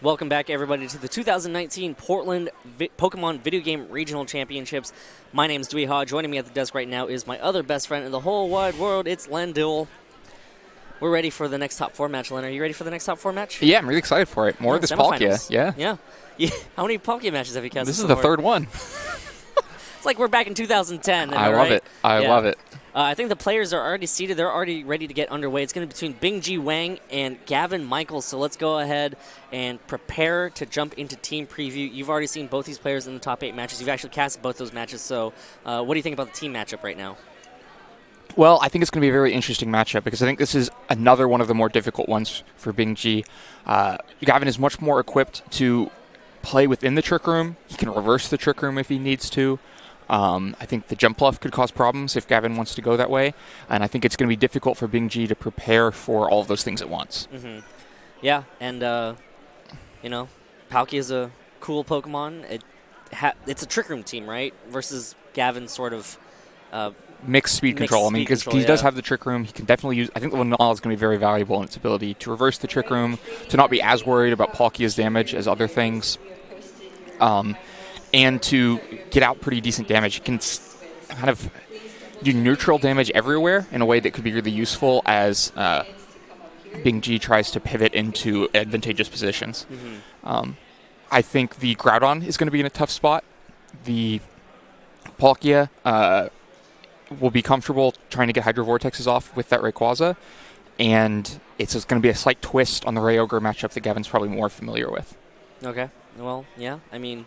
Welcome back, everybody, to the 2019 Portland Pokemon Video Game Regional Championships. My name is Dweehaw. Joining me at the desk right now is my other best friend in the whole wide world. It's Len Duell. We're ready for the next top 4 match. Len, are you ready for the next top 4 match? Yeah, I'm really excited for it. More of this Palkia. Yeah. How many Palkia matches have you cast? This is the third one. It's like we're back in 2010. I love it. I love it. I think the players are already seated. They're already ready to get underway. It's going to be between Bingjie Wang and Gavin Michaels. So let's go ahead and prepare to jump into team preview. You've already seen both these players in the top 8 matches. You've actually cast both those matches. So what do you think about the team matchup right now? Well, I think it's going to be a very interesting matchup because I think this is another one of the more difficult ones for Bingjie. Gavin is much more equipped to play within the Trick Room. He can reverse the Trick Room if he needs to. I think the jump bluff could cause problems if Gavin wants to go that way. And I think it's going to be difficult for Bingjie to prepare for all of those things at once. Mm-hmm. Yeah, and, Palkia is a cool Pokemon. It's a Trick Room team, right? Versus Gavin's sort of... mixed speed control. I mean, because he does have the Trick Room. He can definitely use... I think the Lunala is going to be very valuable in its ability to reverse the Trick Room, to not be as worried about Palkia's damage as other things. And to get out pretty decent damage. It can kind of do neutral damage everywhere in a way that could be really useful as Bingjie tries to pivot into advantageous positions. Mm-hmm. I think the Groudon is going to be in a tough spot. The Palkia will be comfortable trying to get Hydro Vortexes off with that Rayquaza. And it's just going to be a slight twist on the Kyogre matchup that Gavin's probably more familiar with. Okay. Well, yeah. I mean...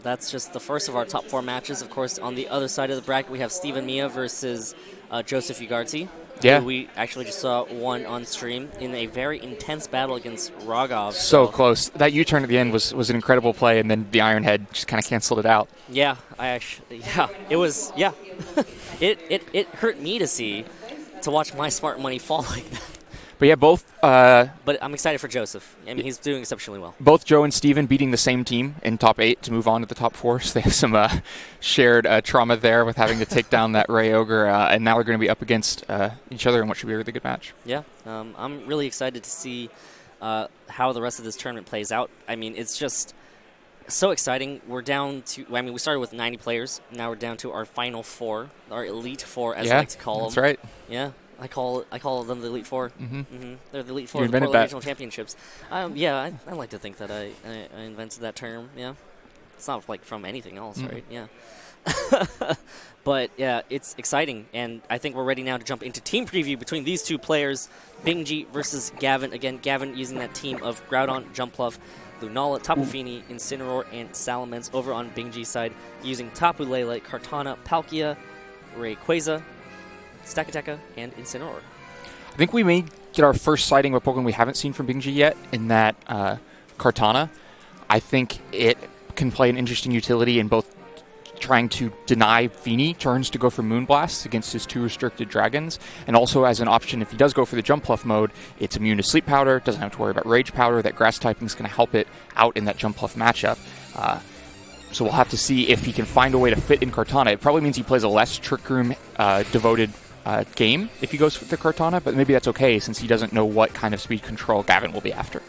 that's just the first of our top 4 matches. Of course, on the other side of the bracket, we have Steven Mia versus Joseph Ugarte. Yeah. Who we actually just saw won on stream in a very intense battle against Rogov. So close. That U-turn at the end was an incredible play, and then the Iron Head just kind of canceled it out. Yeah, it was, yeah. it hurt me to watch my smart money fall like that. But yeah, both... but I'm excited for Joseph. I mean, he's doing exceptionally well. Both Joe and Steven beating the same team in top 8 to move on to the top 4. So they have some shared trauma there with having to take down that Kyogre. And now they're going to be up against each other in what should be a really good match. Yeah, I'm really excited to see how the rest of this tournament plays out. I mean, it's just so exciting. We're down to... I mean, we started with 90 players. Now we're down to our final 4, our Elite 4, as I like to call them. That's right. Yeah. I call them the Elite Four. Mm-hmm. Mm-hmm. They're the Elite Four of the Portland Regional Championships. I like to think that I invented that term. Yeah, it's not like from anything else, right? Yeah. But yeah, it's exciting, and I think we're ready now to jump into team preview between these two players, Bingjie versus Gavin. Again, Gavin using that team of Groudon, Jumpluff, Lunala, Tapu Fini, Incineroar, and Salamence. Over on Bingjie's side, using Tapu Lele, Kartana, Palkia, Rayquaza, Stakataka, and Incineroar. I think we may get our first sighting of a Pokemon we haven't seen from Bingjie yet in that Kartana. I think it can play an interesting utility in both trying to deny Fini turns to go for Moonblast against his 2 restricted dragons, and also as an option if he does go for the Jumpluff mode, it's immune to Sleep Powder, doesn't have to worry about Rage Powder. That Grass typing is going to help it out in that Jumpluff matchup. So we'll have to see if he can find a way to fit in Kartana. It probably means he plays a less Trick Room devoted game if he goes with the Kartana, but maybe that's okay since he doesn't know what kind of speed control Gavin will be after.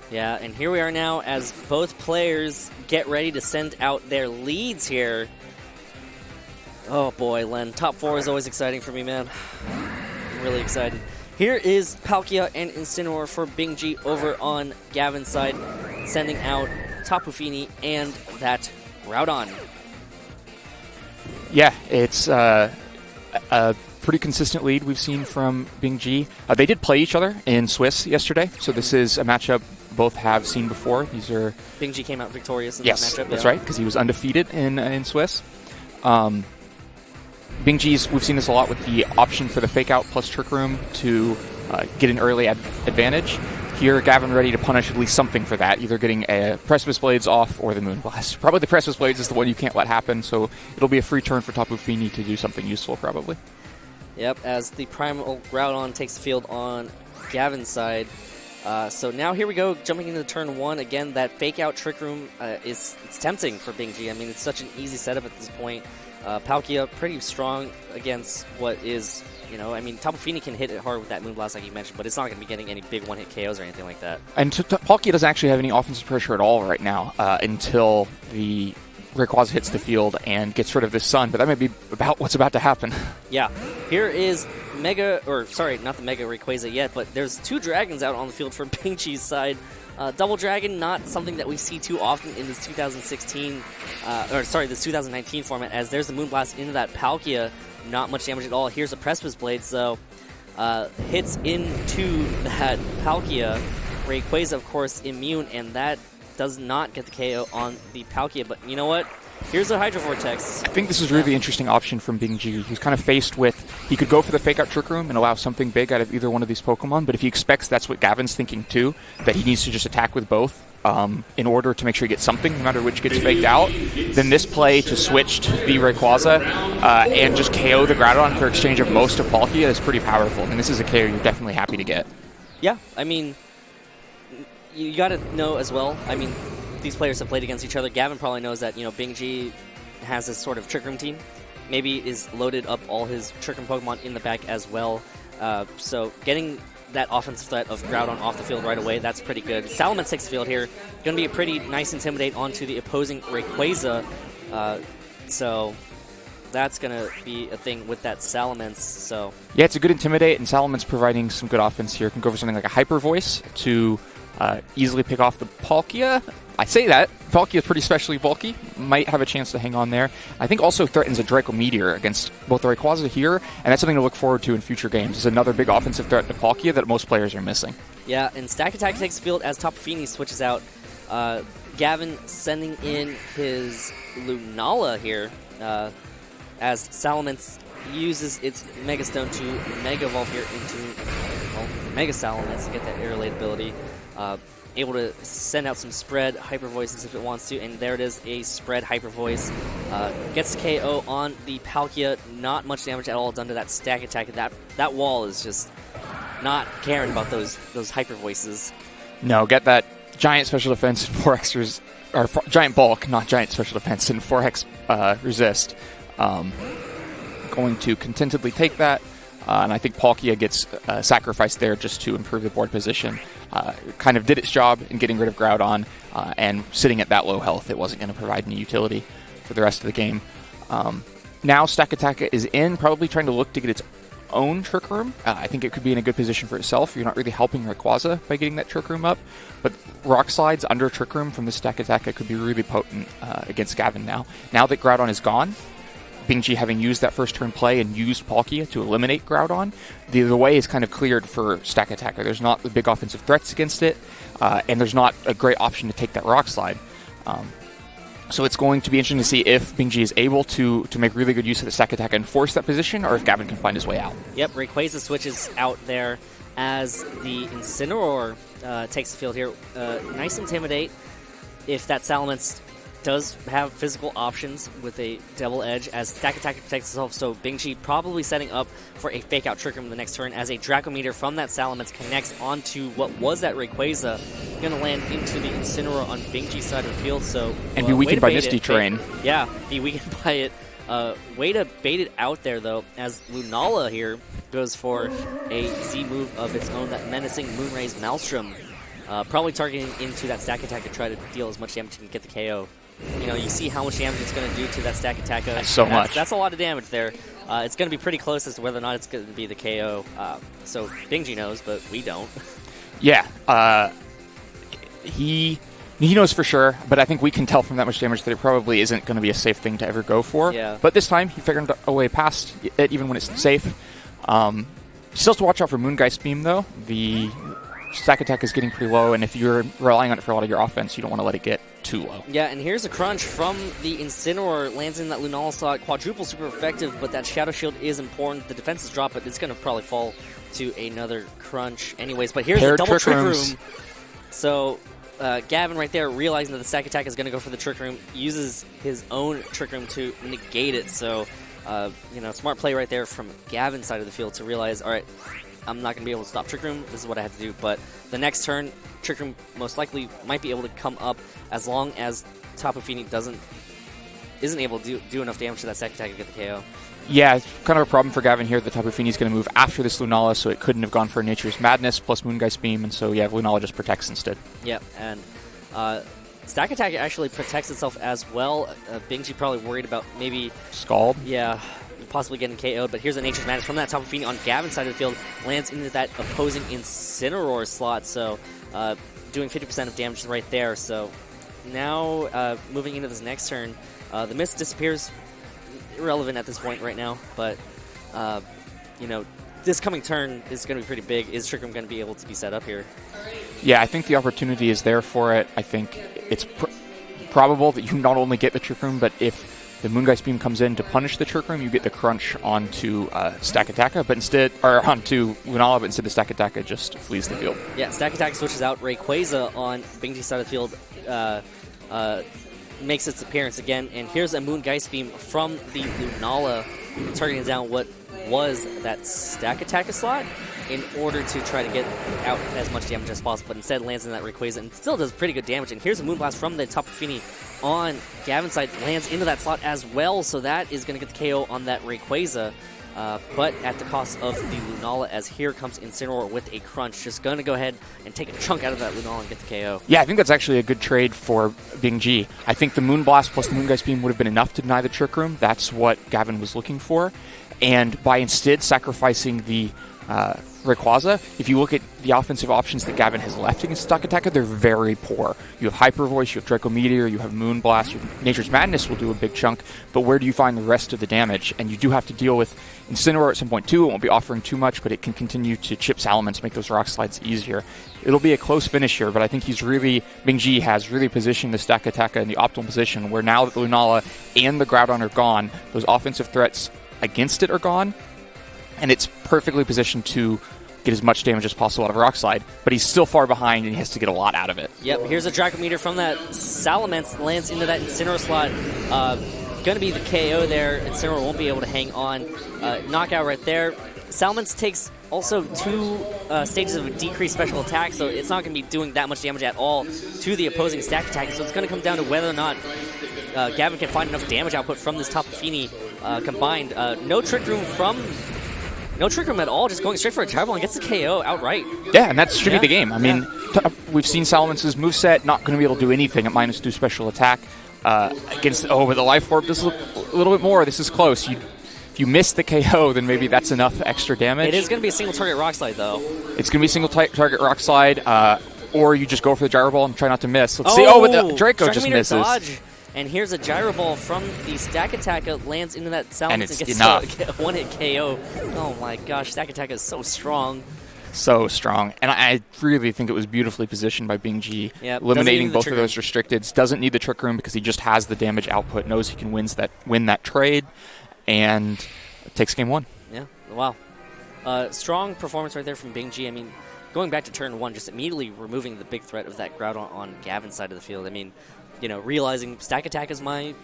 Yeah, and here we are now as both players get ready to send out their leads here. Oh boy, Len, top 4 is always exciting for me, man. I'm really excited. Here is Palkia and Incineroar for Bingjie over on Gavin's side, sending out Tapu Fini and that Groudon. Yeah, it's a pretty consistent lead we've seen from Bingjie. They did play each other in Swiss yesterday, so this is a matchup both have seen before. These are Bingjie came out victorious in that matchup. That's right, because he was undefeated in Swiss. Bingjie's, we've seen this a lot with the option for the Fake Out plus Trick Room to get an early advantage. Here, Gavin ready to punish at least something for that, either getting a Precipice Blades off or the Moonblast. Probably the Precipice Blades is the one you can't let happen, so it'll be a free turn for Tapu Fini to do something useful, probably. Yep, as the Primal Groudon takes the field on Gavin's side. So now here we go, jumping into turn 1. Again, that Fake Out Trick Room it's tempting for Bingjie. I mean, it's such an easy setup at this point. Palkia pretty strong against what is You know, I mean, Tapu Fini can hit it hard with that Moonblast, like you mentioned, but it's not going to be getting any big one-hit KOs or anything like that. And Palkia doesn't actually have any offensive pressure at all right now until the Rayquaza hits the field and gets rid of the Sun, but that might be about what's about to happen. Yeah. Here is Mega, or sorry, not the Mega Rayquaza yet, but there's 2 dragons out on the field for Bingjie's side. Double Dragon, not something that we see too often in this 2016, this 2019 format, as there's a Moonblast into that Palkia. Not much damage at all. Here's a Precipice Blade, so hits into that Palkia. Rayquaza, of course, immune, and that does not get the KO on the Palkia. But you know what? Here's a Hydro Vortex. I think this is a really interesting option from Bingjie. He's kind of faced with, he could go for the Fake Out Trick Room and allow something big out of either one of these Pokemon, but if he expects that's what Gavin's thinking too, that he needs to just attack with both in order to make sure he gets something, no matter which gets faked out, then this play to switch to the Rayquaza and just KO the Groudon for exchange of most of Palkia is pretty powerful. I mean, this is a KO you're definitely happy to get. Yeah, I mean, you got to know as well, I mean, these players have played against each other. Gavin probably knows that, you know, Bingjie has this sort of Trick Room team. Maybe is loaded up all his Trick Room Pokemon in the back as well. So getting that offensive threat of Groudon off the field right away, that's pretty good. Salamence takes the field here. Going to be a pretty nice Intimidate onto the opposing Rayquaza. So that's going to be a thing with that Salamence. So yeah, it's a good Intimidate, and Salamence providing some good offense here. Can go for something like a Hyper Voice to easily pick off the Palkia. I say that. Palkia is pretty specially bulky. Might have a chance to hang on there. I think also threatens a Draco Meteor against both the Rayquaza here, and that's something to look forward to in future games. It's another big offensive threat to Palkia that most players are missing. Yeah, and Stack Attack takes the field as Tapu Fini switches out. Gavin sending in his Lunala here as Salamence uses its Mega Stone to Mega Evolve here into Mega Salamence to get that air raid ability. Able to send out some spread Hyper Voices if it wants to, and there it is, a spread Hyper Voice. Gets KO on the Palkia. Not much damage at all done to that Stack Attack. That wall is just not caring about those Hyper Voices. No, get that giant special defense and 4x or giant bulk, not giant special defense, and 4x resist. Going to contentedly take that. And I think Palkia gets sacrificed there just to improve the board position. Kind of did its job in getting rid of Groudon, and sitting at that low health, it wasn't going to provide any utility for the rest of the game. Now Stack Attack is in, probably trying to look to get its own Trick Room. I think it could be in a good position for itself. You're not really helping Rayquaza by getting that Trick Room up, but Rock Slides under Trick Room from the Stack Attack could be really potent against Gavin now. Now that Groudon is gone, Bingjie having used that first turn play and used Palkia to eliminate Groudon, the way is kind of cleared for Stack Attacker. There's not the big offensive threats against it, and there's not a great option to take that Rock Slide. So it's going to be interesting to see if Bingjie is able to make really good use of the Stack Attack and force that position, or if Gavin can find his way out. Yep, Rayquaza switches out there as the Incineroar takes the field here. Nice Intimidate. If that Salamence does have physical options with a double edge as Stack Attack protects itself, so Bingjie probably setting up for a Fake Out Trick Room the next turn as a Draco Meteor from that Salamence connects onto what was that Rayquaza. Going to land into the Incineroar on Bingjie's side of the field, so and be weakened by Misty Terrain. Yeah, be weakened by it. Way to bait it out there, though, as Lunala here goes for a Z move of its own, that menacing Moonraze Maelstrom. Probably targeting into that Stack Attack to try to deal as much damage and get the KO. You know, you see how much damage it's going to do to that Stack Attack. That's a lot of damage there. It's going to be pretty close as to whether or not it's going to be the KO. So Bingjie knows, but we don't. Yeah, he knows for sure, but I think we can tell from that much damage that it probably isn't going to be a safe thing to ever go for. Yeah. But this time, he figured a way past it, even when it's safe. Still to watch out for Moongeist Beam, though. The Stack Attack is getting pretty low, and if you're relying on it for a lot of your offense, you don't want to let it get too low. Yeah, and here's a crunch from the Incineroar. Lands in that Lunala slot. Quadruple super effective, but that Shadow Shield is important. The defense is dropped, but it's going to probably fall to another crunch anyways. But here's a double Trick Room. So Gavin right there, realizing that the Stack Attack is going to go for the Trick Room, uses his own Trick Room to negate it. So, smart play right there from Gavin's side of the field to realize, all right, I'm not going to be able to stop Trick Room. This is what I have to do. But the next turn, Trick Room most likely might be able to come up as long as Tapu Fini doesn't isn't able to do enough damage to that stack attack to get the KO. Yeah, it's kind of a problem for Gavin here. The Tapu Fini's going to move after this Lunala, so it couldn't have gone for Nature's Madness plus Moongeist Beam, and so yeah, Lunala just protects instead. Yep, and stack attack actually protects itself as well. Bingjie probably worried about maybe Scald. Yeah, possibly getting KO'd, but here's a Nature's Madness from that Tapu Fini on Gavin's side of the field, lands into that opposing Incineroar slot, so doing 50% of damage right there. So now moving into this next turn, the Mist disappears. Irrelevant at this point right now, but you know, this coming turn is going to be pretty big. Is Trick Room going to be able to be set up here? Yeah, I think the opportunity is there for it. I think it's probable that you not only get the Trick Room, but if the Moongeist Beam comes in to punish the Trick Room, you get the Crunch onto Stack Attacka, but instead, or onto Lunala, but instead the Stack Attacka just flees the field. Yeah, Stack Attack switches out Rayquaza on Bingjie's side of the field. Makes its appearance again, and here's a Moongeist Beam from the Lunala, targeting down what was that Stack Attack slot in order to try to get out as much damage as possible, but instead lands in that Rayquaza and still does pretty good damage. And here's a Moonblast from the Tapu Fini on Gavin's side, lands into that slot as well, so that is going to get the KO on that Rayquaza. But at the cost of the Lunala, as here comes Incineroar with a Crunch. Just going to go ahead and take a chunk out of that Lunala and get the KO. Yeah, I think that's actually a good trade for Bingjie. I think the Moonblast plus the Moongeist Beam would have been enough to deny the Trick Room. That's what Gavin was looking for. And by instead sacrificing the Rayquaza, if you look at the offensive options that Gavin has left against Stack Attacker, they're very poor. You have Hyper Voice, you have Draco Meteor, you have Moonblast, Nature's Madness will do a big chunk, but where do you find the rest of the damage? And you do have to deal with Incineroar at some point too. It won't be offering too much, but it can continue to chip Salamence, make those rock slides easier. It'll be a close finish here, but I think Bingjie has really positioned the Stack Attacker in the optimal position where now that the Lunala and the Groudon are gone, those offensive threats against it are gone, and it's perfectly positioned to get as much damage as possible out of Rock Slide, but he's still far behind and he has to get a lot out of it. Yep, here's a Draco Meteor from that Salamence, lands into that Incineroar slot. Going to be the KO there. Incineroar won't be able to hang on. Knockout right there. Salamence takes also 2 stages of a decreased special attack, so it's not going to be doing that much damage at all to the opposing stack attack. So it's going to come down to whether or not Gavin can find enough damage output from this Tapu Fini combined. No Trick Room at all, just going straight for a Gyro Ball and gets the KO outright. Yeah, and that should be the game. I mean, we've seen Salamance's moveset, not going to be able to do anything at -2 special attack. Against, with the Life Orb, just a little bit more. This is close. If you miss the KO, then maybe that's enough extra damage. It is going to be a single target Rock Slide, though. It's going to be a single target Rock Slide, or you just go for the Gyro Ball and try not to miss. Let's see. Oh, but the Draco just misses. Dodge. And here's a Gyro Ball from the Stack Attacker, lands into that Salamence and it's gets enough. A one-hit KO. Oh my gosh, Stack Attacker is so strong. So strong. And I really think it was beautifully positioned by Bingjie. Yep, eliminating both of those restricteds. Doesn't need the Trick Room because he just has the damage output, knows he can win that trade, and takes game 1. Yeah, wow. Strong performance right there from Bingjie. I mean, going back to turn 1, just immediately removing the big threat of that Groudon on Gavin's side of the field. I mean, you know, realizing Stack Attack is my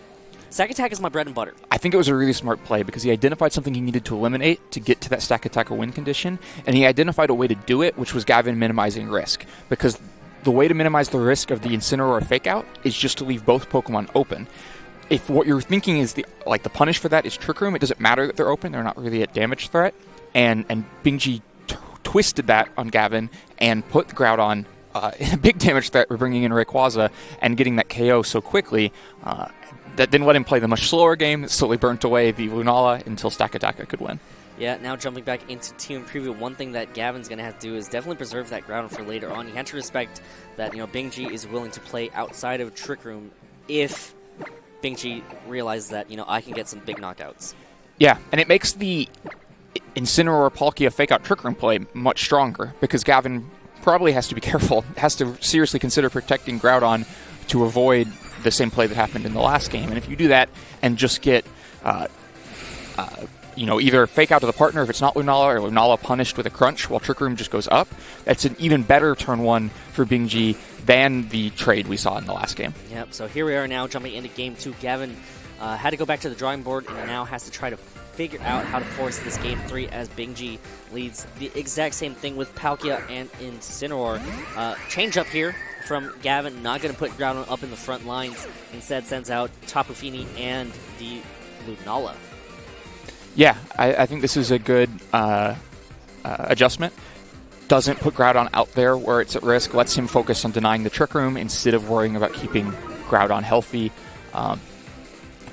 bread and butter. I think it was a really smart play because he identified something he needed to eliminate to get to that Stack Attacker win condition, and he identified a way to do it, which was Gavin minimizing risk. Because the way to minimize the risk of the Incineroar Fake Out is just to leave both Pokemon open. If what you're thinking is the punish for that is Trick Room, it doesn't matter that they're open; they're not really a damage threat. And Bingjie twisted that on Gavin and put Groudon in a big damage threat. We're bringing in Rayquaza and getting that KO so quickly. That didn't let him play the much slower game. It slowly burnt away the Lunala until Stack Attacker could win. Yeah, now jumping back into team preview, one thing that Gavin's going to have to do is definitely preserve that Groudon for later on. You have to respect that, you know, Bingjie is willing to play outside of Trick Room if Bingjie realizes that, you know, I can get some big knockouts. Yeah, and it makes the Incineroar Palkia Fake Out Trick Room play much stronger because Gavin probably has to be careful, has to seriously consider protecting Groudon to avoid the same play that happened in the last game. And if you do that and just get, either Fake Out to the partner if it's not Lunala, or Lunala punished with a Crunch while Trick Room just goes up, that's an even better turn 1 for Bingjie than the trade we saw in the last game. Yep, so here we are now jumping into game 2. Gavin had to go back to the drawing board and now has to try to figure out how to force this game 3 as Bingjie leads the exact same thing with Palkia and Incineroar. Change up here from Gavin. Not going to put Groudon up in the front lines. Instead, sends out Tapu Fini and the Lunala. Yeah, I think this is a good adjustment. Doesn't put Groudon out there where it's at risk. Lets him focus on denying the Trick Room instead of worrying about keeping Groudon healthy.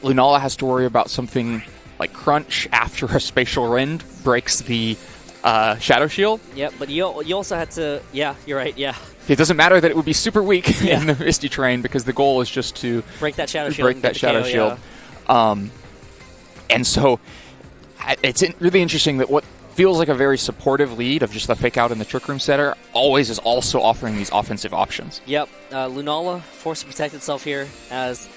Lunala has to worry about something like Crunch after a Spatial Rend breaks the Shadow Shield. Yep, but you also had to... Yeah, you're right, yeah. It doesn't matter that it would be super weak in the Misty Terrain because the goal is just to... break that Shadow Shield. And so it's really interesting that what feels like a very supportive lead of just the Fake Out and the Trick Room setter always is also offering these offensive options. Yep, Lunala forced to protect itself here as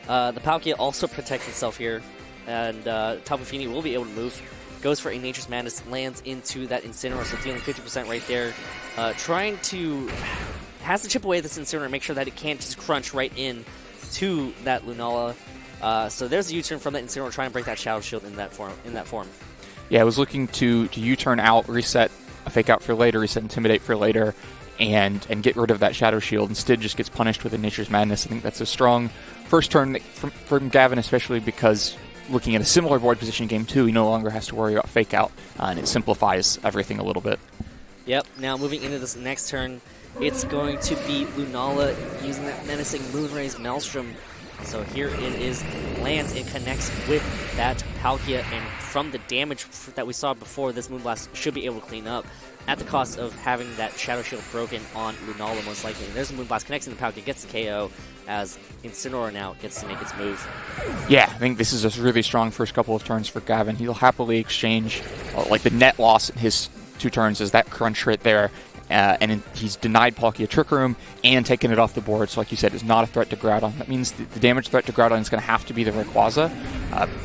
the Palkia also protects itself here. And Tapu Fini will be able to move. Goes for a Nature's Madness, lands into that Incineroar, so dealing 50% right there. Trying to... has to chip away this Incineroar and make sure that it can't just crunch right in to that Lunala. So there's a U-turn from that Incineroar, trying to break that Shadow Shield in that form. Yeah, I was looking to U-turn out, reset a Fake Out for later, reset Intimidate for later, and get rid of that Shadow Shield. Instead, just gets punished with a Nature's Madness. I think that's a strong first turn from Gavin, especially because... looking at a similar board position in Game 2, he no longer has to worry about Fake Out, and it simplifies everything a little bit. Yep, now moving into this next turn, it's going to be Lunala using that menacing Moonraze Maelstrom. So here it is, lands and connects with that Palkia, and from the damage that we saw before, this Moonblast should be able to clean up at the cost of having that Shadow Shield broken on Lunala most likely. And there's a Moonblast, connects in the Palkia, gets the KO, as Incineroar now gets to make its move. Yeah, I think this is a really strong first couple of turns for Gavin. He'll happily exchange, like the net loss in his 2 turns is that crunch right there. And he's denied Palkia Trick Room and taken it off the board. So like you said, it's not a threat to Groudon. That means the damage threat to Groudon is going to have to be the Rayquaza.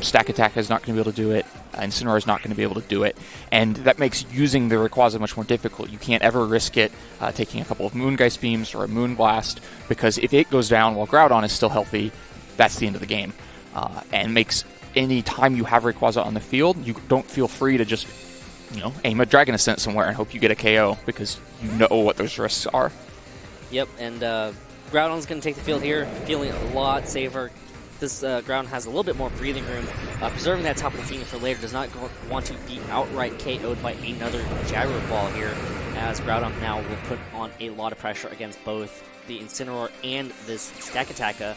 Stack Attack is not going to be able to do it. Incineroar is not going to be able to do it. And that makes using the Rayquaza much more difficult. You can't ever risk it taking a couple of Moongeist Beams or a Moonblast, because if it goes down while Groudon is still healthy, that's the end of the game. And makes any time you have Rayquaza on the field, you don't feel free to just aim a Dragon Ascent somewhere and hope you get a KO, because you know what those risks are. Yep, and Groudon's going to take the field here, feeling a lot safer. This Groudon has a little bit more breathing room. Preserving that Tapu Fini for later, does not want to be outright KO'd by another Gyro Ball here, as Groudon now will put on a lot of pressure against both the Incineroar and this Stack Attacker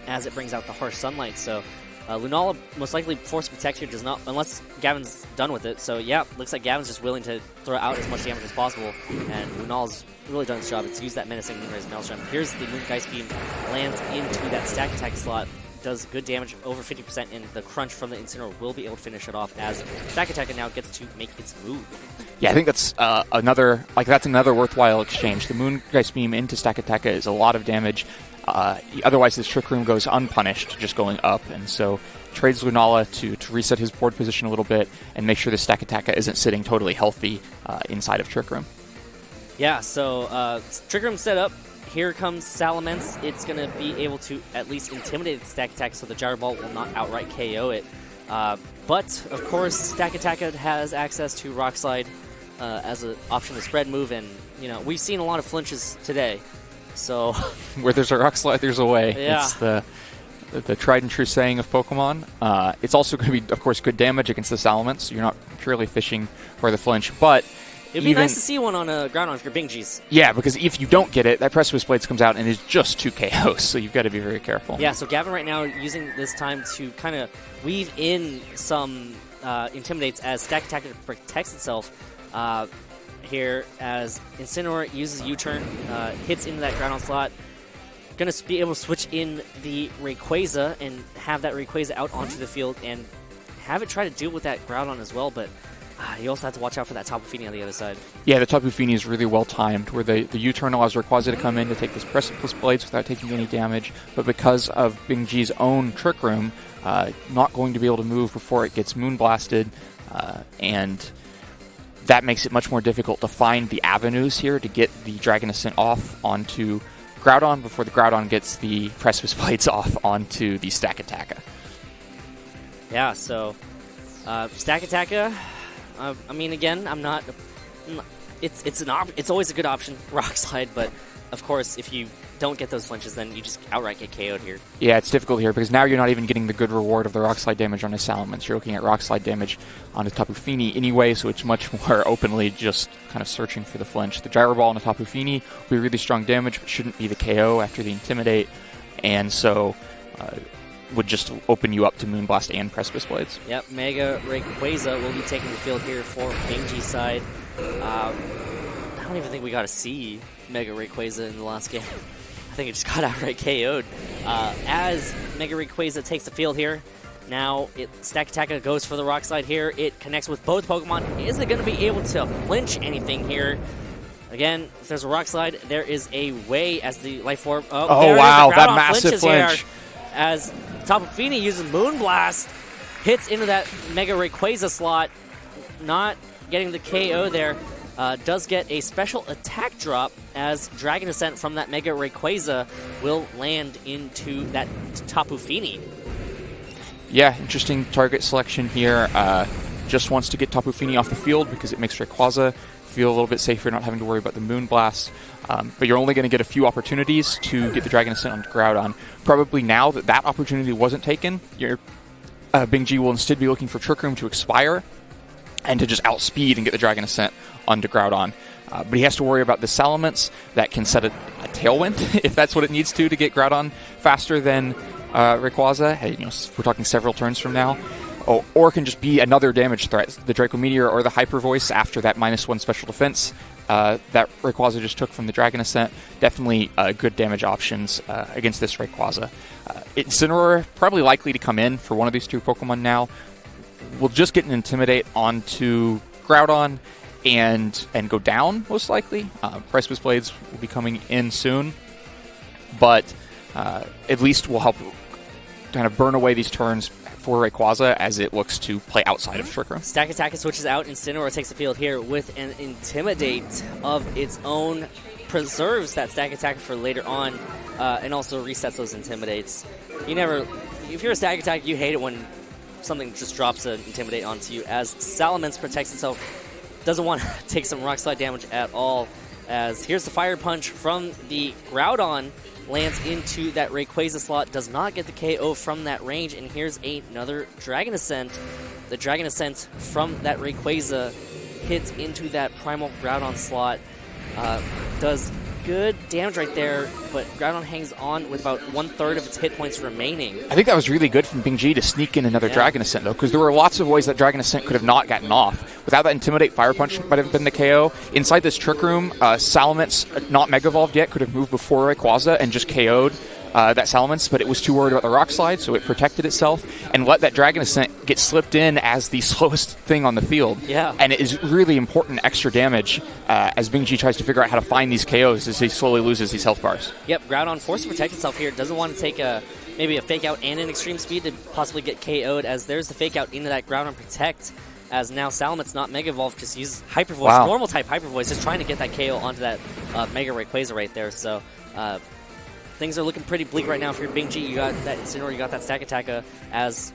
as it brings out the Harsh Sunlight. So Lunala most likely forced to protect here, does not, unless Gavin's done with it. So yeah, looks like Gavin's just willing to throw out as much damage as possible, and Lunala's really done its job. It's used that menacing Moonraze Maelstrom. Here's the Moongeist Beam, lands into that Stack Attack slot, does good damage, over 50%, and the crunch from the Incineroar will be able to finish it off as Stack Attacker now gets to make its move. Yeah, I think that's another worthwhile exchange. The Moongeist Beam into Stack Attacker is a lot of damage. Otherwise, this Trick Room goes unpunished, just going up, and so trades Lunala to reset his board position a little bit and make sure the Stack Attacker isn't sitting totally healthy inside of Trick Room. Yeah, so Trick Room set up. Here comes Salamence. It's going to be able to at least intimidate the Stack Attack so the Gyro Ball will not outright KO it. But, of course, Stack Attacker has access to Rock Slide as an option to spread move, and we've seen a lot of flinches today. So where there's a Rock Slide, there's a way. Yeah. It's the tried and true saying of Pokemon. It's also going to be, of course, good damage against the Salamence, so you're not purely fishing for the flinch, but it'd be nice to see one on a Groudon for Bingjies. Yeah, because if you don't get it, that Precipice Blades comes out and is just 2 KOs, so you've got to be very careful. Yeah, so Gavin right now using this time to kind of weave in some Intimidates as Stack Attacker protects itself here, as Incineroar uses U-turn, hits into that Groudon slot. Going to be able to switch in the Rayquaza and have that Rayquaza out onto the field and have it try to deal with that Groudon as well, but you also have to watch out for that Tapu Fini on the other side. Yeah, the Tapu Fini is really well timed, where the U-turn allows Rayquaza to come in to take this Precipice Blades without taking any damage, but because of Bingjie's own Trick Room, not going to be able to move before it gets Moonblasted, and that makes it much more difficult to find the avenues here to get the Dragon Ascent off onto Groudon before the Groudon gets the Precipice Blades off onto the Stack Attacker. Yeah, so Stack Attacker, I mean, again, I'm not. It's always a good option, Rock Slide, but of course, if you don't get those flinches, then you just outright get KO'd here. Yeah, it's difficult here because now you're not even getting the good reward of the Rock Slide damage on his Salamence. You're looking at Rock Slide damage on his Tapu Fini anyway, so it's much more openly just kind of searching for the flinch. The Gyro Ball on a Tapu Fini will be really strong damage, but shouldn't be the KO after the Intimidate, and so would just open you up to Moonblast and Precipice Blades. Yep, Mega Rayquaza will be taking the field here for Bingjie side. I don't even think we got to see Mega Rayquaza in the last game. I think it just got outright KO'd. As Mega Rayquaza takes the field here, now Stack Attack goes for the Rock Slide here. It connects with both Pokemon. Is it going to be able to flinch anything here? Again, if there's a Rock Slide, there is a way as the Life Orb. Oh wow, that massive flinch. As Tapu Fini uses Moonblast, hits into that Mega Rayquaza slot, not getting the KO there. Does get a special attack drop as Dragon Ascent from that Mega Rayquaza will land into that Tapu Fini. Yeah, interesting target selection here. Just wants to get Tapu Fini off the field because it makes Rayquaza feel a little bit safer, not having to worry about the Moonblast. But you're only going to get a few opportunities to get the Dragon Ascent on Groudon. Probably now that that opportunity wasn't taken, your Bingjie will instead be looking for Trick Room to expire and to just outspeed and get the Dragon Ascent onto Groudon. But he has to worry about the Salamence that can set a Tailwind if that's what it needs to get Groudon faster than Rayquaza. Hey, we're talking several turns from now. Or can just be another damage threat. The Draco Meteor or the Hyper Voice after that -1 special defense that Rayquaza just took from the Dragon Ascent. Definitely good damage options against this Rayquaza. Incineroar probably likely to come in for one of these two Pokemon now. We'll just get an Intimidate onto Groudon and go down, most likely. Precipice Blades will be coming in soon, but at least will help kind of burn away these turns for Rayquaza as it looks to play outside of Trick Room. Stack Attack switches out, Incineroar takes the field here with an Intimidate of its own, preserves that Stack Attack for later on, and also resets those Intimidates. If you're a Stack Attack, you hate it when something just drops an Intimidate onto you, as Salamence protects itself, doesn't want to take some Rock Slide damage at all, as here's the Fire Punch from the Groudon, lands into that Rayquaza slot, does not get the KO from that range, and here's another Dragon Ascent. The Dragon Ascent from that Rayquaza hits into that Primal Groudon slot, does good damage right there, but Groudon hangs on with about 1/3 of its hit points remaining. I think that was really good from Bingjie to sneak in another Dragon Ascent, though, because there were lots of ways that Dragon Ascent could have not gotten off. Without that Intimidate, Fire Punch might have been the KO. Inside this Trick Room, Salamence, not Mega Evolved yet, could have moved before Rayquaza and just KO'd that Salamence, but it was too worried about the Rock Slide, so it protected itself and let that Dragon Ascent get slipped in as the slowest thing on the field. Yeah. And it is really important extra damage as Bingjie tries to figure out how to find these KOs as he slowly loses these health bars. Yep, Groudon forced to protect itself here. Doesn't want to take maybe a Fake Out and an Extreme Speed to possibly get KO'd, as there's the Fake Out into that Groudon Protect, as now Salamence, not Mega Evolved, just uses Hyper Voice, normal type Hyper Voice, just trying to get that KO onto that Mega Rayquaza right there. So things are looking pretty bleak right now for your Bingjie. You got that Incineroar, you got that Stack Attack, as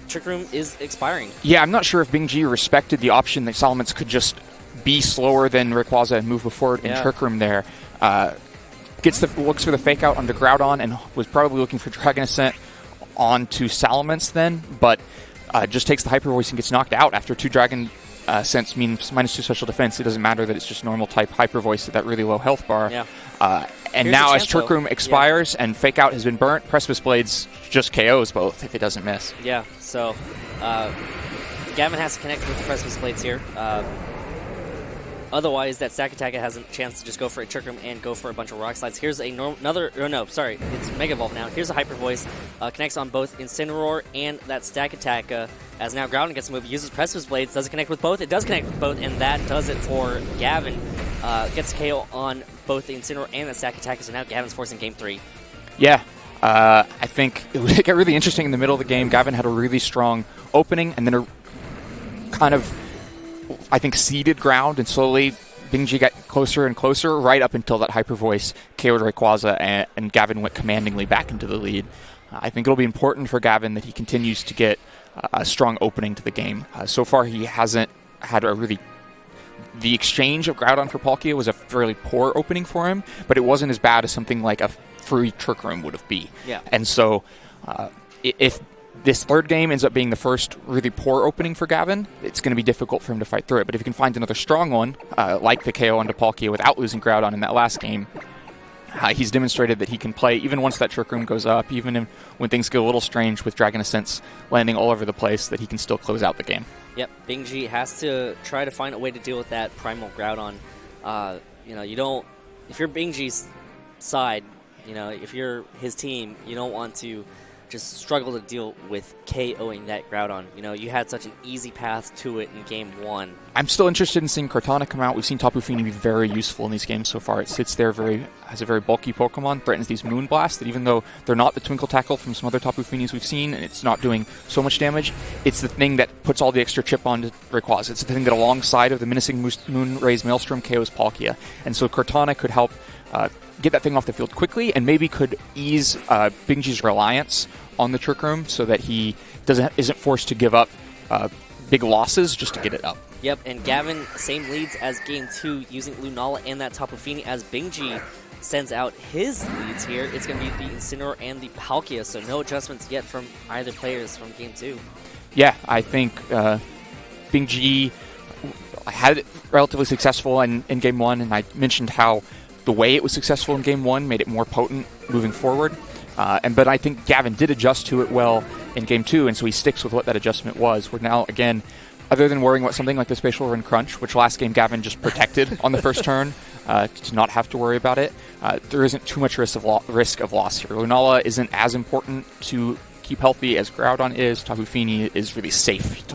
Trick Room is expiring. Yeah, I'm not sure if Bingjie respected the option that Salamence could just be slower than Rayquaza and move forward in Trick Room there. Looks for the Fake Out onto Groudon and was probably looking for Dragon Ascent onto Salamence then, but just takes the Hyper Voice and gets knocked out after 2 Dragon Ascents means -2 special defense. It doesn't matter that it's just normal type Hyper Voice at that really low health bar. Yeah. And here's now as Trick Room expires and Fake Out has been burnt, Precipice Blades just KOs both if it doesn't miss. Yeah, so Gavin has to connect with the Precipice Blades here. Otherwise, that Stack Attack has a chance to just go for a Trick Room and go for a bunch of Rock Slides. Here's it's Mega Evolve now. Here's a Hyper Voice, connects on both Incineroar and that Stack Attack, as now Groudon gets to move, uses Precipice Blades, does it connect with both? It does connect with both, and that does it for Gavin. Gets KO on both the Incineroar and the Stack Attack, so now Gavin's forcing Game 3. Yeah, I think it would get really interesting in the middle of the game. Gavin had a really strong opening, and then a kind of, I think, ceded ground, and slowly Bingjie got closer and closer right up until that Hyper Voice KO'd Rayquaza, and Gavin went commandingly back into the lead. I think it'll be important for Gavin that he continues to get a strong opening to the game. So far, he hasn't had a really the exchange of Groudon for Palkia was a fairly poor opening for him, but it wasn't as bad as something like a free Trick Room would have been. Yeah. And so if this third game ends up being the first really poor opening for Gavin, it's going to be difficult for him to fight through it. But if he can find another strong one, like the KO onto Palkia without losing Groudon in that last game, he's demonstrated that he can play even once that Trick Room goes up, even when things get a little strange with Dragon Ascents landing all over the place, that he can still close out the game. Yep, Bingjie has to try to find a way to deal with that Primal Groudon. You don't, if you're Bingjie's side, if you're his team, you don't want to just struggle to deal with KOing that Groudon. You had such an easy path to it in Game 1. I'm still interested in seeing Kartana come out. We've seen Tapu Fini be very useful in these games so far. It sits there has a very bulky Pokemon, threatens these Moon Blasts, that even though they're not the Twinkle Tackle from some other Tapu Finis we've seen, and it's not doing so much damage, it's the thing that puts all the extra chip onto Rayquaza. It's the thing that alongside of the Menacing Moonraze Maelstrom KOs Palkia. And so Kartana could help get that thing off the field quickly, and maybe could ease Bingjie's reliance on the Trick Room so that he isn't forced to give up big losses just to get it up. Yep, and Gavin, same leads as Game 2, using Lunala and that Tapu Fini. As Bingjie sends out his leads here, it's going to be the Incineroar and the Palkia, so no adjustments yet from either players from Game 2. Yeah, I think Bingjie had it relatively successful in Game 1, and I mentioned how the way it was successful in Game 1 made it more potent moving forward. But I think Gavin did adjust to it well in Game 2, and so he sticks with what that adjustment was. We're now, again, other than worrying about something like the Spatial Run Crunch, which last game Gavin just protected on the first turn to not have to worry about it, there isn't too much risk of loss here. Lunala isn't as important to keep healthy as Groudon is. Tapu Fini is really safe,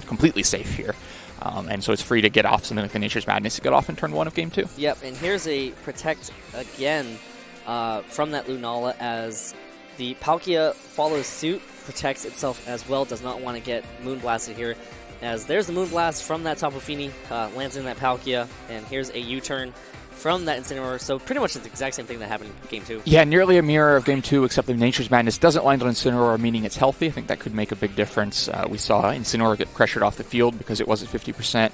completely safe here. And so it's free to get off something like the Nature's Madness to get off in turn 1 of Game 2. Yep, and here's a Protect again from that Lunala, as the Palkia follows suit, protects itself as well, does not want to get Moonblasted here. As there's the Moonblast from that Tapu Fini, lands in that Palkia, and here's a U-turn from that Incineroar. So pretty much the exact same thing that happened in Game 2. Yeah, nearly a mirror of Game 2, except that Nature's Madness doesn't land on Incineroar, meaning it's healthy. I think that could make a big difference. We saw Incineroar get pressured off the field because it was at 50%,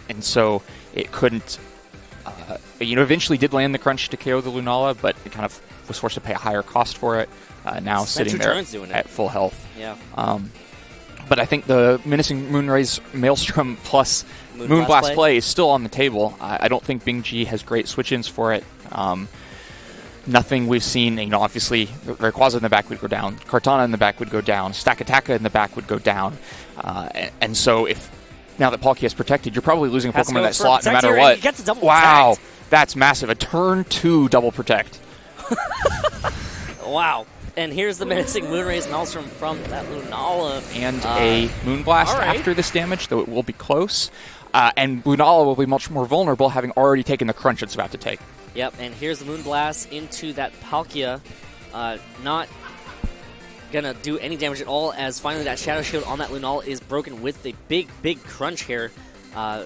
and so it couldn't... eventually did land the crunch to KO the Lunala, but it kind of was forced to pay a higher cost for it. Now sitting there at full health. Yeah. But I think the Menacing Moonraze Maelstrom plus Moonblast play is still on the table. I don't think Bingjie has great switch-ins for it. Nothing we've seen, obviously Rayquaza in the back would go down, Kartana in the back would go down, Stakataka in the back would go down. And so now that Palkia is protected, you're probably losing a Pokemon in that slot no matter what. He gets a double wow, protect. That's massive. A turn 2 double protect. Wow. And here's the Menacing Moonraze Maelstrom from that Lunala. And a Moonblast after this damage, though it will be close. And Lunala will be much more vulnerable, having already taken the crunch it's about to take. Yep, and here's the Moonblast into that Palkia. Not going to do any damage at all, as finally that Shadow Shield on that Lunala is broken with the big crunch here.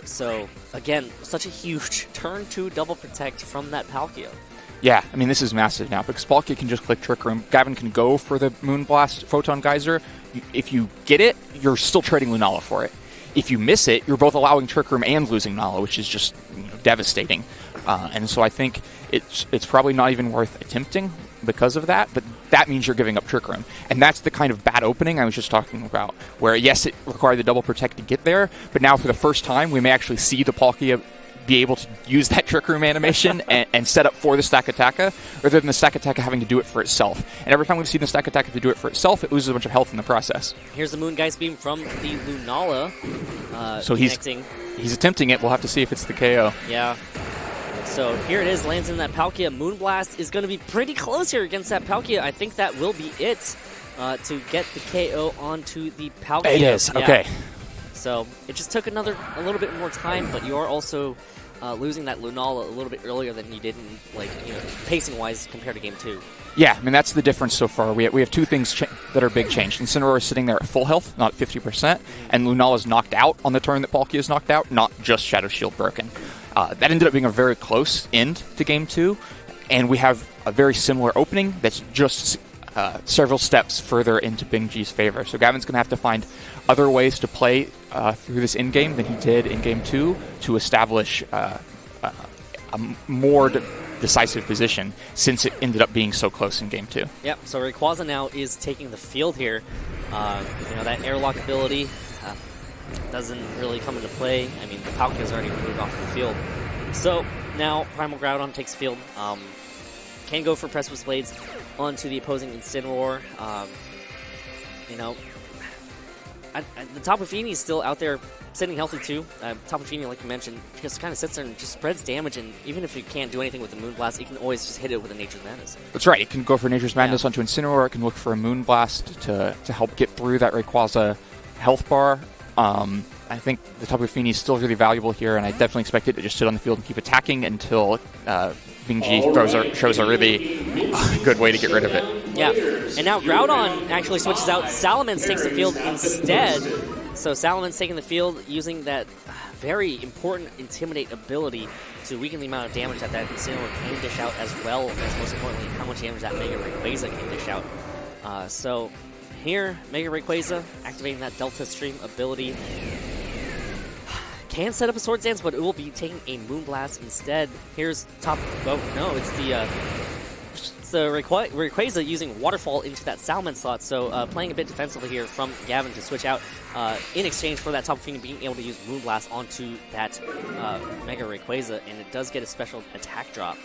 So, again, such a huge turn 2 double protect from that Palkia. Yeah, I mean, this is massive now, because Palkia can just click Trick Room. Gavin can go for the Moonblast Photon Geyser. If you get it, you're still trading Lunala for it. If you miss it, you're both allowing Trick Room and losing Nala, which is just devastating. And so I think it's probably not even worth attempting because of that, but that means you're giving up Trick Room. And that's the kind of bad opening I was just talking about, where, yes, it required the double protect to get there, but now for the first time, we may actually see the Palkia be able to use that Trick Room animation and set up for the Stakataka, rather than the Stakataka having to do it for itself. And every time we've seen the Stakataka to do it for itself, it loses a bunch of health in the process. Here's the Moongeist Beam from the Lunala. So he's attempting it. We'll have to see if it's the KO. Yeah. So here it is, lands in that Palkia. Moonblast is going to be pretty close here against that Palkia. I think that will be it to get the KO onto the Palkia. It is, yeah. Okay. So it just took a little bit more time, but you are also losing that Lunala a little bit earlier than you did in, pacing-wise compared to Game 2. Yeah, I mean, that's the difference so far. We have two things that are big changed. Incineroar is sitting there at full health, not 50%, and Lunala's knocked out on the turn that Palkia is knocked out, not just Shadow Shield broken. That ended up being a very close end to Game 2, and we have a very similar opening that's just several steps further into Bingjie's favor. So Gavin's going to have to find other ways to play through this in-game than he did in Game 2 to establish a more decisive position, since it ended up being so close in Game 2. Yep, so Rayquaza now is taking the field here. That airlock ability doesn't really come into play. I mean, the Palkia is already moved off the field. So now Primal Groudon takes the field. Can go for Precipice Blades onto the opposing Incineroar. The Tapu Fini is still out there sitting healthy too. Tapu Fini, like you mentioned, just kind of sits there and just spreads damage, and even if you can't do anything with the Moonblast, you can always just hit it with a Nature's Madness. That's right. It can go for Nature's Madness onto Incineroar. It can look for a Moonblast to help get through that Rayquaza health bar. I think the Tapu Fini is still really valuable here, and I definitely expect it to just sit on the field and keep attacking until Bingjie shows a really good way to get rid of it. Yeah, and now Groudon actually switches out. Salamence takes the field instead. So Salamence taking the field using that very important Intimidate ability to weaken the amount of damage that Incineroar can dish out, as well as, most importantly, how much damage that Mega Rayquaza can dish out. So here, Mega Rayquaza activating that Delta Stream ability. Can set up a Swords Dance, but it will be taking a Moonblast instead. Here's top... Oh, no, it's the Rayquaza using Waterfall into that Salamence slot, so playing a bit defensively here from Gavin to switch out in exchange for that Tapu Fini being able to use Moonblast onto that Mega Rayquaza, and it does get a special attack drop.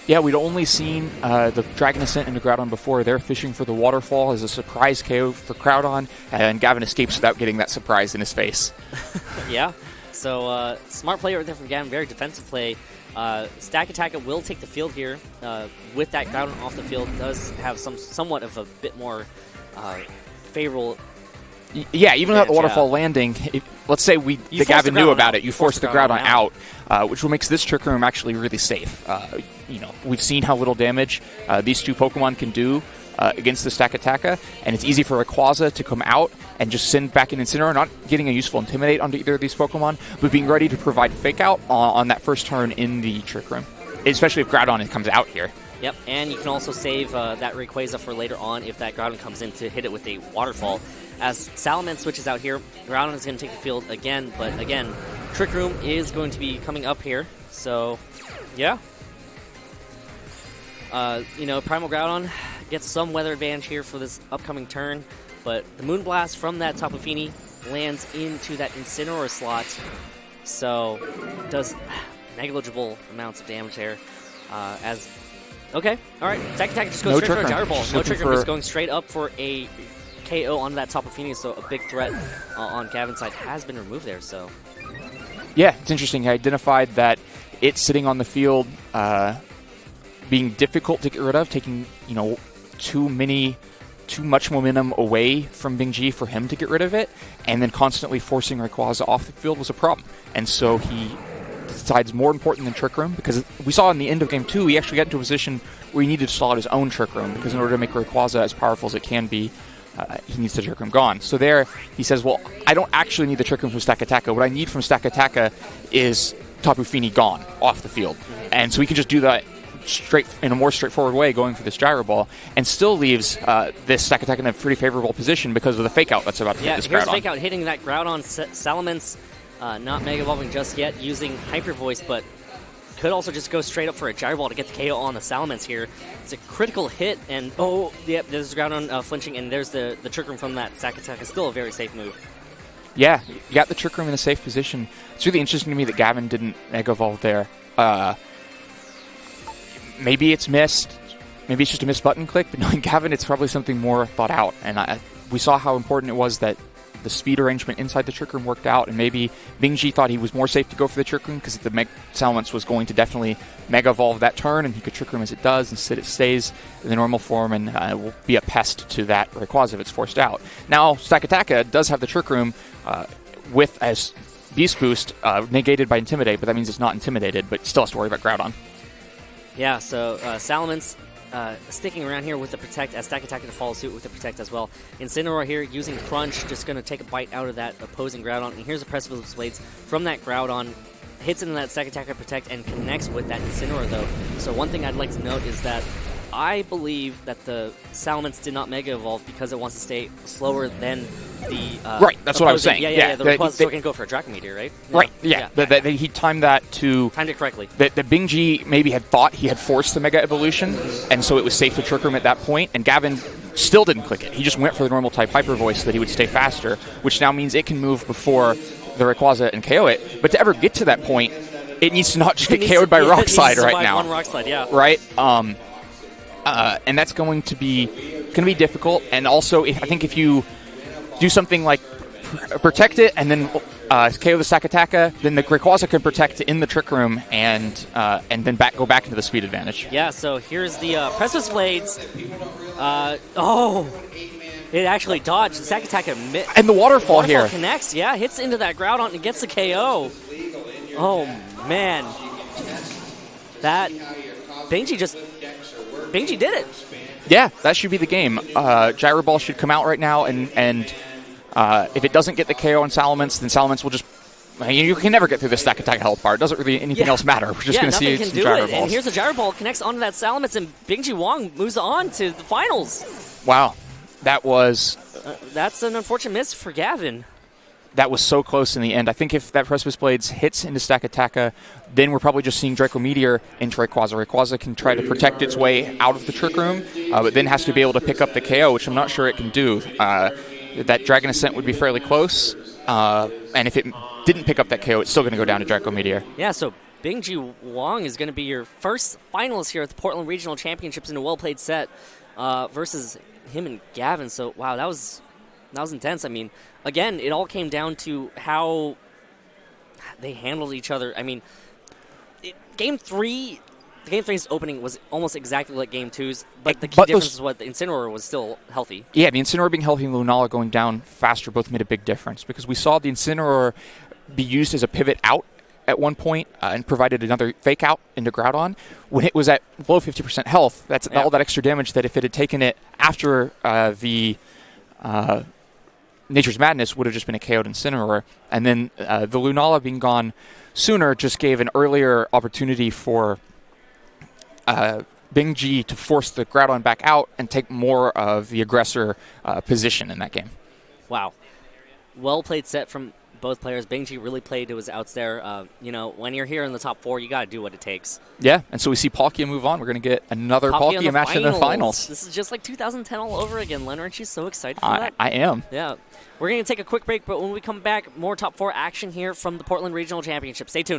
Yeah, we'd only seen the Dragon Ascent into Groudon before. They're fishing for the Waterfall as a surprise KO for Groudon, and Gavin escapes without getting that surprise in his face. Yeah. So, smart play right there from Gavin, very defensive play. Stack Attacker will take the field here. With that Groudon off the field, does have somewhat of a bit more favorable... Yeah, even without the Waterfall landing, let's say Gavin knew about it, you force the Groudon out, which makes this Trick Room actually really safe. We've seen how little damage these two Pokemon can do against the Stack Attacker, and it's easy for Rayquaza to come out and just send back an Incineroar, not getting a useful Intimidate onto either of these Pokemon, but being ready to provide Fake Out on that first turn in the Trick Room, especially if Groudon comes out here. Yep, and you can also save that Rayquaza for later on if that Groudon comes in to hit it with a Waterfall. As Salamence switches out here, Groudon is going to take the field again, but again, Trick Room is going to be coming up here, so yeah. Primal Groudon gets some weather advantage here for this upcoming turn, but the Moonblast from that Tapu Fini lands into that Incineroar slot, so does negligible amounts of damage there. Okay, alright, Stack Attack just goes straight for a Gyro Ball. No Trick Room, just going straight up for a KO onto that Tapu Fini, so a big threat on Gavin's side has been removed there, so... Yeah, it's interesting. I identified that it's sitting on the field being difficult to get rid of, taking, too much momentum away from Bingjie for him to get rid of it, and then constantly forcing Rayquaza off the field was a problem. And so he decides more important than Trick Room, because we saw in the end of Game 2, he actually got into a position where he needed to stall out his own Trick Room, because in order to make Rayquaza as powerful as it can be, he needs the Trick Room gone. So there, he says, well, I don't actually need the Trick Room from Stack Attacker. What I need from Stack Attacker is Tapu Fini gone off the field. And so he can just do that in a more straightforward way, going for this Gyro Ball, and still leaves this Stack Attack in a pretty favorable position because of the Fake Out that's about to hit this Groudon. Here's Fake Out hitting that Groudon. Salamence not Mega Evolving just yet, using Hyper Voice, but could also just go straight up for a Gyro Ball to get the KO on the Salamence here. It's a critical hit, and there's Groudon flinching, and there's the Trick Room from that Stack Attack. It's still a very safe move. Yeah, you got the Trick Room in a safe position. It's really interesting to me that Gavin didn't Mega Evolve there. Maybe it's missed. Maybe it's just a missed button click, but knowing Gavin, it's probably something more thought out. And we saw how important it was that the speed arrangement inside the Trick Room worked out, and maybe Bingjie thought he was more safe to go for the Trick Room because the Salamence was going to definitely Mega Evolve that turn, and he could Trick Room as it does, instead it stays in the normal form and will be a pest to that Rayquaza if it's forced out. Now, Stack Attacker does have the Trick Room with as Beast Boost negated by Intimidate, but that means it's not intimidated, but still has to worry about Groudon. Yeah, so Salamence sticking around here with the Protect, as Stack Attacker to follow suit with the Protect as well. Incineroar here using Crunch, just going to take a bite out of that opposing Groudon. And here's a Precipice Blades from that Groudon. Hits into that Stack Attacker Protect and connects with that Incineroar, though. So one thing I'd like to note is that I believe that the Salamence did not Mega Evolve because it wants to stay slower than the... right, that's what I was saying. Yeah. The Rayquaza can go for a Draco Meteor, right? Right, yeah. He timed that to... Timed it correctly. The Bingjie maybe had thought he had forced the Mega Evolution, and so it was safe to Trick Room at that point, and Gavin still didn't click it. He just went for the normal type Hyper Voice so that he would stay faster, which now means it can move before the Rayquaza and KO it. But to ever get to that point, it needs to not just get KO'd by Rock Slide right now. One Rock Slide, yeah. Right? And that's going to be difficult. And also, I think if you do something like protect it and then KO the Sakataka, then the Rayquaza can protect in the Trick Room and then go back into the speed advantage. Yeah, so here's the Precipice Blades. It actually dodged. The Sakataka and the Waterfall here connects. Yeah, hits into that Groudon and gets the KO. Oh, man. That Bingjie did it. Yeah, that should be the game. Gyro Ball should come out right now, and if it doesn't get the KO on Salamence, then Salamence will just... You can never get through the Stack Attack health bar. It doesn't really anything else matter. We're just going to see some Gyro Balls. And here's the Gyro Ball, connects onto that Salamence, and Bingjie Wang moves on to the finals. Wow. That was... that's an unfortunate miss for Gavin. That was so close in the end. I think if that Precipice Blades hits into Stack Attacka, then we're probably just seeing Draco Meteor into Rayquaza. Rayquaza can try to protect its way out of the Trick Room, but then has to be able to pick up the KO, which I'm not sure it can do. That Dragon Ascent would be fairly close, and if it didn't pick up that KO, it's still going to go down to Draco Meteor. Yeah, so Bingjie Wang is going to be your first finalist here at the Portland Regional Championships in a well-played set versus him and Gavin. So, wow, that was intense. I mean, again, it all came down to how they handled each other. I mean, Game 3's opening was almost exactly like Game 2's, but the key difference is what the Incineroar was still healthy. Yeah, the Incineroar being healthy and Lunala going down faster both made a big difference because we saw the Incineroar be used as a pivot out at one point and provided another fake out into Groudon. When it was at below 50% health, that's all that extra damage that if it had taken it after the Nature's Madness would have just been a KO'd Incineroar. And then the Lunala being gone sooner just gave an earlier opportunity for Bingjie to force the Groudon back out and take more of the aggressor position in that game. Wow. Well-played set from both players. Bingjie really played to his outs there. When you're here in the top 4, you got to do what it takes. Yeah, and so we see Palkia move on. We're going to get another Palkia match in the finals. This is just like 2010 all over again, Len. Aren't you so excited for that? I am. Yeah. We're going to take a quick break, but when we come back, more top 4 action here from the Portland Regional Championship. Stay tuned.